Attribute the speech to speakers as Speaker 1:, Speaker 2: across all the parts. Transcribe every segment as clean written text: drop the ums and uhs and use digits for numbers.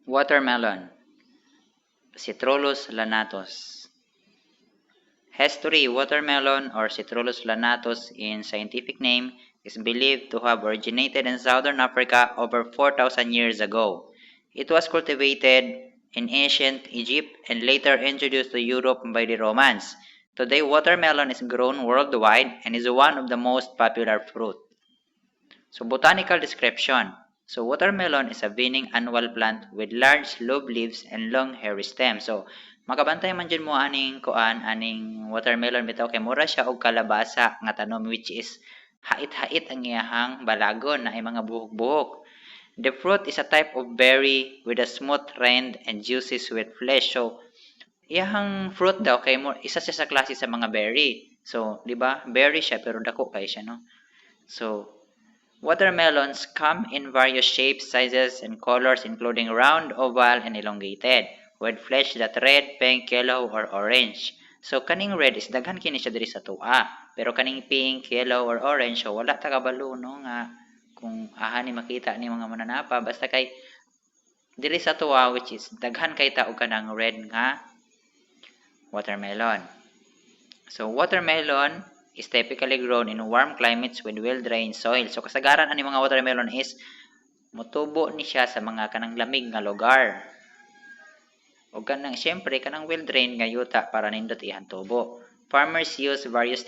Speaker 1: Watermelon, Citrullus lanatus. History: watermelon, or Citrullus lanatus in scientific name, is believed to have originated in southern Africa over 4,000 years ago. It was cultivated in ancient Egypt and later introduced to Europe by the Romans. Today, watermelon is grown worldwide and is one of the most popular fruit. So, botanical description. So, watermelon is a vining annual plant with large lobe leaves and long hairy stem. So, makabantay man dyan mo aning watermelon bitaw kay mura siya og kalabasa nga tanom, which is hait-hait ang iyahang balagon na ay mga buhok-buhok. The fruit is a type of berry with a smooth rind and juicy sweet flesh. So, iyahang fruit daw kay mo isa siya sa klase sa mga berry. So, di ba? Berry siya pero dako kay siya, no? So, watermelons come in various shapes, sizes, and colors including round, oval, and elongated, with flesh that red, pink, yellow, or orange. So kaning red is daghan kini siya diri sa tua, pero kaning pink, yellow, or orange so wala ta kabalo no nga kung aha ni makita ni mga mananapa basta kay diri sa tua, which is daghan kay ta og kanang red nga watermelon. So watermelon is typically grown in warm climates with well-drained soil. So kasagaran ani mga watermelon is mutubo ni siya sa mga kanang lamig nga lugar. O kanang syempre kanang well-drained nga yuta para nindot iyang tubo. Farmers use various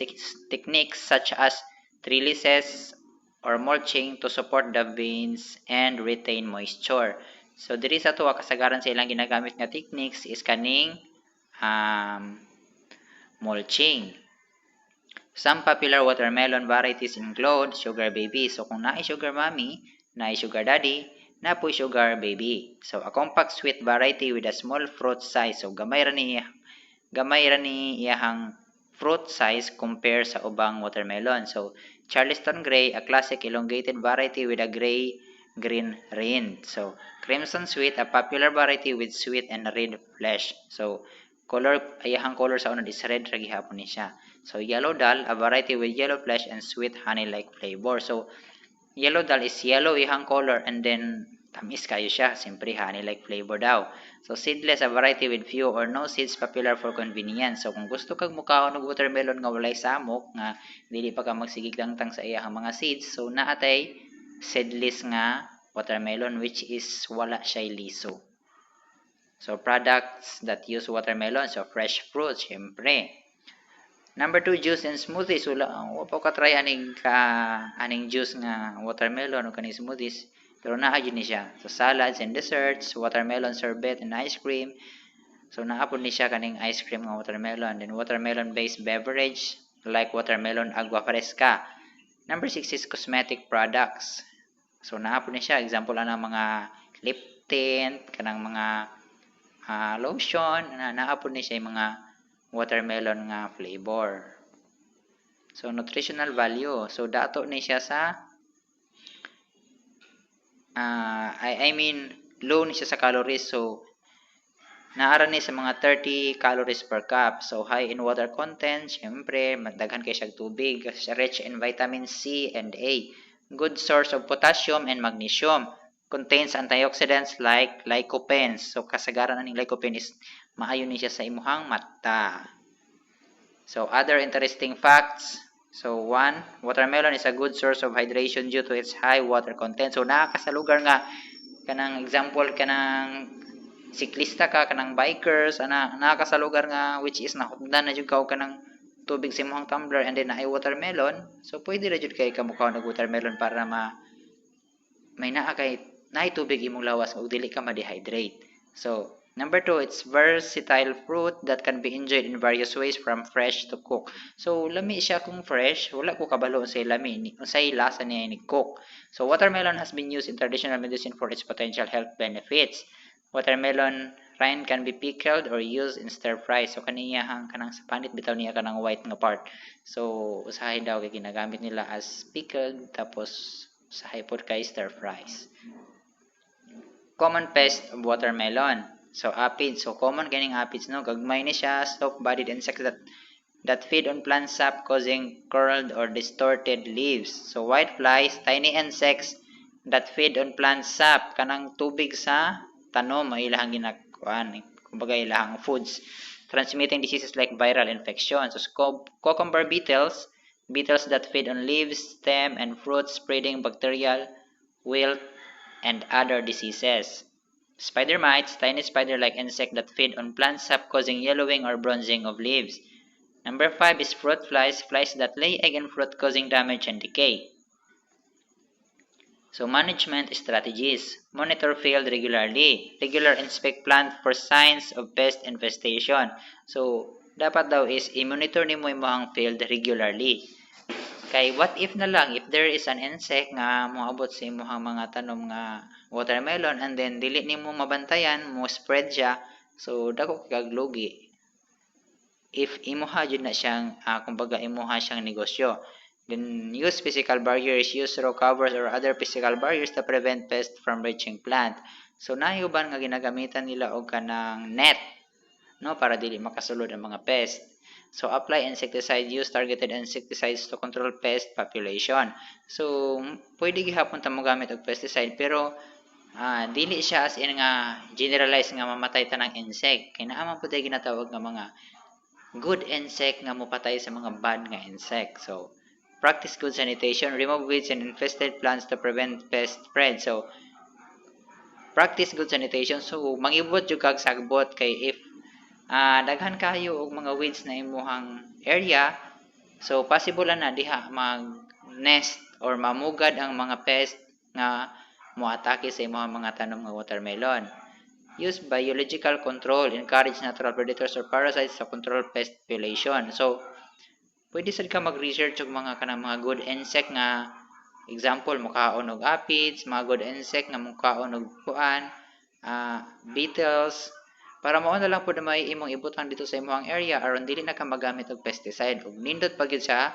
Speaker 1: techniques such as trellises or mulching to support the veins and retain moisture. So diri sa tuwa kasagaran sa ilang ginagamit nga techniques is kaning mulching. Some popular watermelon varieties include sugar baby. So kung naay sugar mommy, naay sugar daddy, napoy sugar baby. So a compact sweet variety with a small fruit size. So gamay ra ni iyahang fruit size compare sa ubang watermelon. So Charleston Gray, a classic elongated variety with a gray-green rind. So Crimson Sweet, a popular variety with sweet and red flesh. So iyahang color sa unod is red ra gihapon ni siya. So Yellow Dal, a variety with yellow flesh and sweet honey-like flavor. So Yellow Dal is yellow iyahang color and then tamis kayo siya, simpre honey-like flavor daw. So Seedless, a variety with few or no seeds, popular for convenience. So kung gusto kag mukaon og watermelon nga walay samok nga dili pa ka magsigig tangtang sa iyahang mga seeds, so naatay seedless nga watermelon which is wala siya liso. So products that use watermelon, so fresh fruit, syempre. Number 2, juice and smoothies. Wala pa ka try aning juice nga watermelon o kaning smoothies. Pero naa gyud ni siya. So salads and desserts, watermelon sorbet and ice cream. So naapod ni siya kaning ice cream nga watermelon. Then watermelon based beverage like watermelon agua fresca. Number 6 is cosmetic products. So naapod ni siya, example ana mga lip tint, kanang mga lotion, naapod ni siya yung mga watermelon nga flavor. So nutritional value. So dato ni siya sa low ni siya sa calories. So naara ni sa mga 30 calories per cup. So high in water content, syempre daghan kay siya tubig, rich in vitamin C and A. Good source of potassium and magnesium. Contains antioxidants like lycopene. So kasagaran aning lycopene is maayo ni siya sa imuhang mata. So other interesting facts. So 1, watermelon is a good source of hydration due to its high water content. So naa ka sa lugar nga kanang example kanang siklista ka, kanang bikers, naa ka sa lugar nga which is nahugdan na jud ka kanang tubig sa imong tumbler and then naay watermelon. So pwede ra jud kay kamukha og watermelon para may naa kay naay tubig imong lawas ug dili ka ma-dehydrate. So number 2, it's versatile fruit that can be enjoyed in various ways from fresh to cook. So lami siya kung fresh, wala ko kabalo sa lami, unsay lasa niya ni cook. So watermelon has been used in traditional medicine for its potential health benefits. Watermelon rind can be pickled or used in stir fry. So kaniyahang kanang sa panit bitaw niya kanang white nga part. So usahay daw kay ginagamit nila as pickled tapos usahay pod kay stir fries. Common pest of watermelon. So aphids. So common ganing aphids no, gagmay ni siya, soft-bodied insects that feed on plant sap causing curled or distorted leaves. So whiteflies, tiny insects that feed on plant sap kanang tubig sa tanom ay ilahang ginakuan, kumbaga ilahang foods, transmitting diseases like viral infections. So, cucumber beetles, beetles that feed on leaves, stem, and fruit, spreading bacterial, wilt, and other diseases. Spider mites, tiny spider-like insect that feed on plant sap, causing yellowing or bronzing of leaves. Number 5 is fruit flies, flies that lay egg in fruit, causing damage and decay. So, management strategies. Monitor field regularly. Regular inspect plant for signs of pest infestation. So, dapat daw is i-monitor nimo imong field regularly. Kay what if na lang, if there is an insect nga moabot sa imong mga tanom nga watermelon and then dili nimo mabantayan, mo spread siya, so dako kag lugi. If imuha jud na siyang kumbaga imuha siyang negosyo. Then use physical barriers, use row covers or other physical barriers to prevent pests from reaching plant. So nayuban nga ginagamitan nila og kanang net, no, para dili makasulod ang mga pest. So apply insecticide, use targeted insecticides to control pest population. So pwede gihapon ta mo gamit og pesticide pero dili siya as in nga generalized nga mamatay tanang insect. Kay naa man pud ginatawag nga mga good insect nga mopatay sa mga bad nga insect. So practice good sanitation, remove weeds and infested plants to prevent pest spread. So practice good sanitation. So mangibot jud kag sagbot kay if daghan kayo og mga weeds na imuhang area, so possible na diha mag nest or mamugad ang mga pest nga moatake sa imong mga tanom nga watermelon. Use biological control, encourage natural predators or parasites to control pest population. So pwede sad ka mag-research og mga kanang mga good insect nga example mukaon og aphids, mga good insect nga mukaon og kuan, beetles, para mao na lang pud may imong ibutang dito sa imong area aron dili na ka magamit og pesticide ug nindot pa gyud sa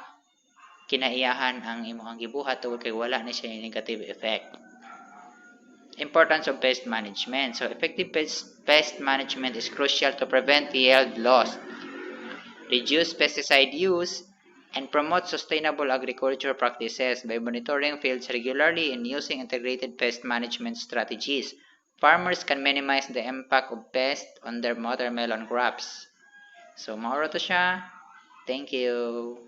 Speaker 1: kinaiyahan ang imong gibuhat tungod kay wala na siya negative effect. Importance of pest management. So effective pest management is crucial to prevent yield loss, reduce pesticide use, and promote sustainable agriculture practices by monitoring fields regularly and using integrated pest management strategies. Farmers can minimize the impact of pests on their watermelon crops. So, mauro to siya. Thank you.